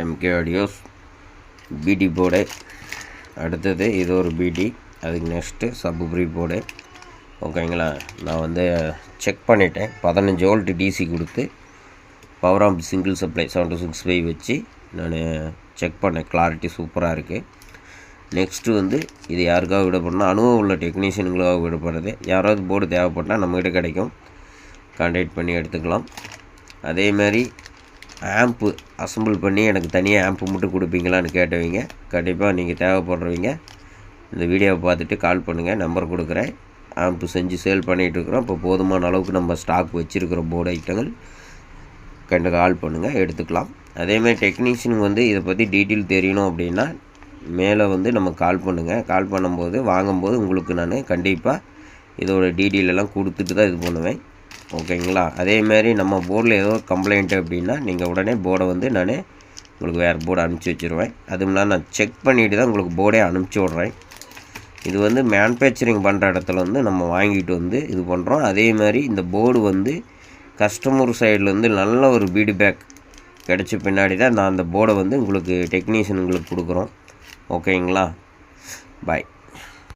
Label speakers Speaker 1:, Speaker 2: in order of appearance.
Speaker 1: MK audios பிடி board. அடுத்தது இது ஒரு பிடி, அதுக்கு நெக்ஸ்ட்டு சப்ப்ரி போர்டு. ஓகேங்களா, நான் வந்து செக் பண்ணிட்டேன். 15 வோல்ட் டிசி கொடுத்து பவர் ஆம்ப் சிங்கிள் சப்ளை 725 வச்சு நான் செக் பண்ணேன். கிளாரிட்டி சூப்பராக இருக்குது. நெக்ஸ்ட்டு வந்து இது யாருக்காக விடப்படணும், அனுபவம் உள்ள டெக்னீஷியனுங்களுக்காக விடப்படுறது. யாராவது போர்டு தேவைப்பட்டால் நம்மகிட்ட கிடைக்கும், கான்டாக்ட் பண்ணி எடுத்துக்கலாம். அதேமாதிரி ஆம்ப்பு அசம்பிள் பண்ணி எனக்கு தனியாக ஆம்ப்பு மட்டும் கொடுப்பீங்களான்னு கேட்டவங்க, கண்டிப்பாக நீங்கள் தேவைப்படுறவங்க இந்த வீடியோவை பார்த்துட்டு கால் பண்ணுங்கள். நம்பர் கொடுக்குறேன். ஆம்ப்பு செஞ்சு சேல் பண்ணிகிட்ருக்குறோம். இப்போ போதுமான அளவுக்கு நம்ம ஸ்டாக் வச்சுருக்கிற போர்டு ஐட்டங்கள் கால் பண்ணுங்கள், எடுத்துக்கலாம். அதேமாதிரி டெக்னீஷியனுக்கு வந்து இதை பற்றி டீட்டெயில் தெரியணும் அப்படின்னா மேலே வந்து நம்ம கால் பண்ணுங்கள். கால் பண்ணும்போது வாங்கும்போது உங்களுக்கு நான் கண்டிப்பாக இதோட டீட்டெயில் எல்லாம் கொடுத்துட்டு தான் இது பண்ணுவேன். ஓகேங்களா. அதேமாதிரி நம்ம போர்டில் ஏதோ கம்ப்ளைண்ட்டு அப்படின்னா நீங்கள் உடனே போர்டை வந்து நான் உங்களுக்கு வேறு போர்டு அனுப்பிச்சி வச்சுருவேன். அதுவும் நான் செக் பண்ணிவிட்டு தான் உங்களுக்கு போர்டே அனுப்பிச்சி விட்றேன். இது வந்து மேனுஃபேக்சரிங் பண்ணுற இடத்துல வந்து நம்ம வாங்கிட்டு வந்து இது பண்ணுறோம். அதேமாதிரி இந்த போர்டு வந்து கஸ்டமர் சைட்லேருந்து நல்ல ஒரு ஃபீட்பேக் கிடச்ச பின்னாடி தான் நான் அந்த போர்டை வந்து உங்களுக்கு டெக்னீஷியனுங்களுக்கு கொடுக்குறோம். ஓகேங்களா. பாய்.